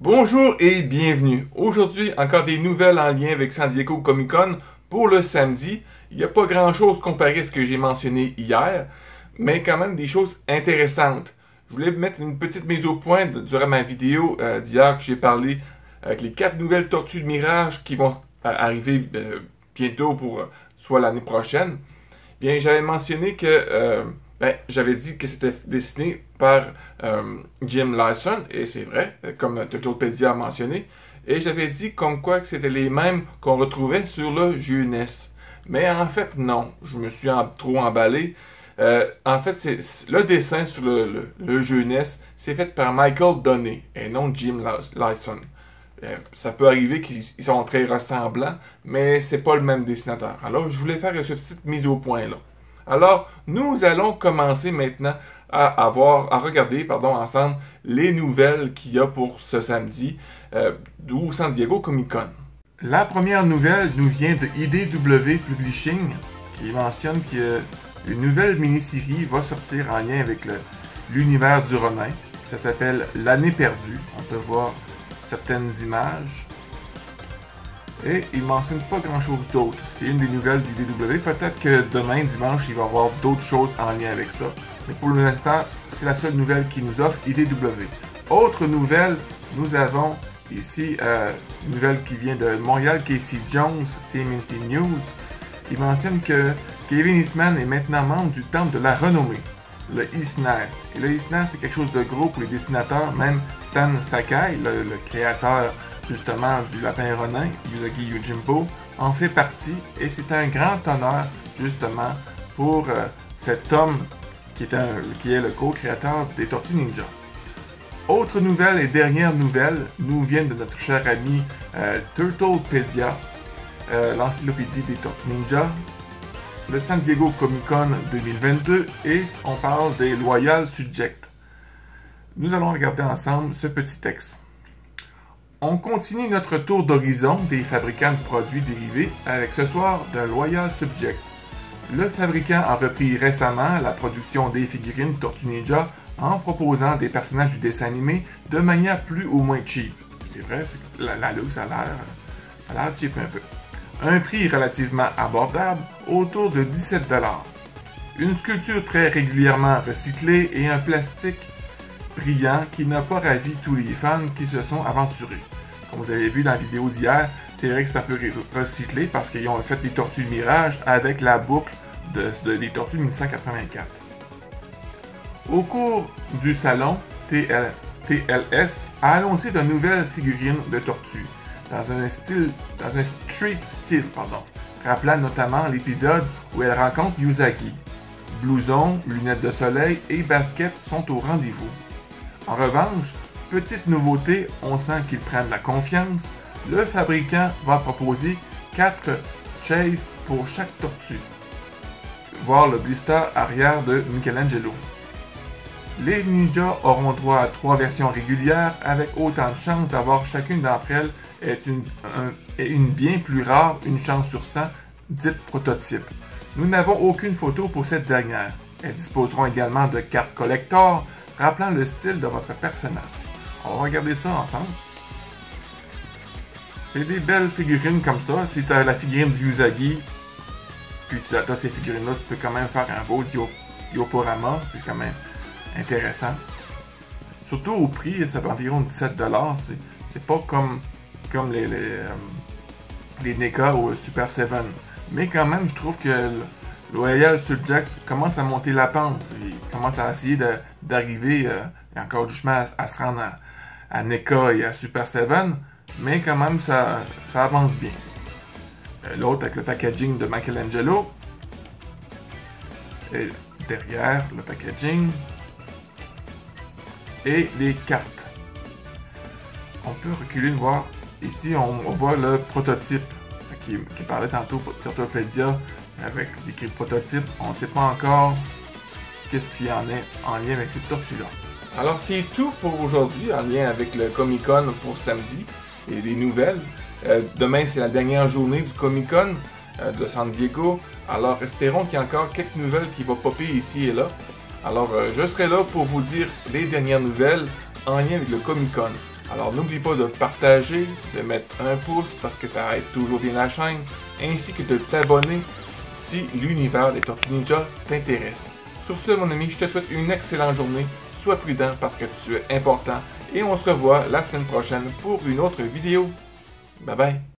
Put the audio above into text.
Bonjour et bienvenue. Aujourd'hui, encore des nouvelles en lien avec San Diego Comic Con pour le samedi. Il n'y a pas grand chose comparé à ce que j'ai mentionné hier, mais quand même des choses intéressantes. Je voulais mettre une petite mise au point durant ma vidéo d'hier que j'ai parlé avec les 4 nouvelles Tortues de Mirage qui vont arriver bientôt pour soit l'année prochaine. Bien, j'avais mentionné que j'avais dit que c'était dessiné par Jim Larson, et c'est vrai, comme Totopedia a mentionné. Et j'avais dit comme quoi que c'était les mêmes qu'on retrouvait sur le jeu NES. Mais en fait, non. Je me suis trop emballé. En fait, le dessin sur le jeu NES, c'est fait par Michael Donnet, et non Jim Larson. Ça peut arriver qu'ils sont très ressemblants, mais c'est pas le même dessinateur. Alors, je voulais faire cette petite mise au point là. Alors, nous allons commencer maintenant à regarder ensemble les nouvelles qu'il y a pour ce samedi du San Diego Comic Con. La première nouvelle nous vient de IDW Publishing, qui mentionne qu'une nouvelle mini-série va sortir en lien avec l'univers du Ronin. Ça s'appelle L'année perdue. On peut voir certaines images. Et il ne mentionne pas grand chose d'autre. C'est une des nouvelles du DW. Peut-être que demain, dimanche, il va y avoir d'autres choses en lien avec ça. Mais pour l'instant, c'est la seule nouvelle qu'il nous offre, IDW. Autre nouvelle, nous avons ici une nouvelle qui vient de Montréal, Casey Jones, TMNT News. Il mentionne que Kevin Eastman est maintenant membre du Temple de la Renommée, le Eisner. Et le Eisner, c'est quelque chose de gros pour les dessinateurs. Même Stan Sakai, le créateur justement du Lapin Ronin, Usagi Yojimbo, en fait partie, et c'est un grand honneur justement pour cet homme qui est le co-créateur des Tortues Ninja. Autre nouvelle et dernière nouvelle nous viennent de notre cher ami Turtlepedia, l'encyclopédie des Tortues Ninja, le San Diego Comic Con 2022, et on parle des Loyal Subjects. Nous allons regarder ensemble ce petit texte. On continue notre tour d'horizon des fabricants de produits dérivés avec ce soir d'un Loyal Subject. Le fabricant a repris récemment la production des figurines Tortues Ninja en proposant des personnages du dessin animé de manière plus ou moins cheap. C'est vrai, la look, ça a l'air cheap un peu. Un prix relativement abordable, autour de 17 $. Une sculpture très régulièrement recyclée et un plastique brillant qui n'a pas ravi tous les fans qui se sont aventurés. Comme vous avez vu dans la vidéo d'hier, c'est vrai que c'est un peu recyclé parce qu'ils ont fait des Tortues de Mirage avec la boucle des Tortues de 1984. Au cours du salon, TLS a annoncé de nouvelles figurines de tortues dans un street style, rappelant notamment l'épisode où elle rencontre Usagi. Blouson, lunettes de soleil et basket sont au rendez-vous. En revanche, petite nouveauté, on sent qu'ils prennent la confiance. Le fabricant va proposer 4 chases pour chaque tortue. Voir le blister arrière de Michelangelo. Les ninjas auront droit à 3 versions régulières avec autant de chances d'avoir chacune d'entre elles est une bien plus rare, une chance sur 100, dite prototype. Nous n'avons aucune photo pour cette dernière. Elles disposeront également de cartes collector rappelant le style de votre personnage. On va regarder ça ensemble. C'est des belles figurines comme ça. Si tu as la figurine du Usagi, puis tu as ces figurines-là, tu peux quand même faire un beau diaporama. C'est quand même intéressant. Surtout au prix, ça fait environ 17 $. C'est pas comme les NECA ou Super 7. Mais quand même, je trouve que le Loyal Subject commence à monter la pente. Il commence à essayer d'arriver, il y a encore du chemin à se rendre à NECA et à Super 7, mais quand même, ça avance bien. L'autre avec le packaging de Michelangelo. Et derrière le packaging. Et les cartes. On peut reculer, voir. Ici, on voit le prototype qui parlait tantôt pour Turtlepedia avec l'écrit prototype. On ne sait pas encore qu'est-ce qu'il y en est en lien avec ces tortues-là. Alors, c'est tout pour aujourd'hui en lien avec le Comic Con pour samedi et les nouvelles. Demain, c'est la dernière journée du Comic Con de San Diego. Alors, espérons qu'il y a encore quelques nouvelles qui vont popper ici et là. Alors, je serai là pour vous dire les dernières nouvelles en lien avec le Comic Con. Alors n'oublie pas de partager, de mettre un pouce parce que ça aide toujours bien la chaîne, ainsi que de t'abonner si l'univers des Tortues Ninja t'intéresse. Sur ce mon ami, je te souhaite une excellente journée, sois prudent parce que tu es important et on se revoit la semaine prochaine pour une autre vidéo. Bye bye!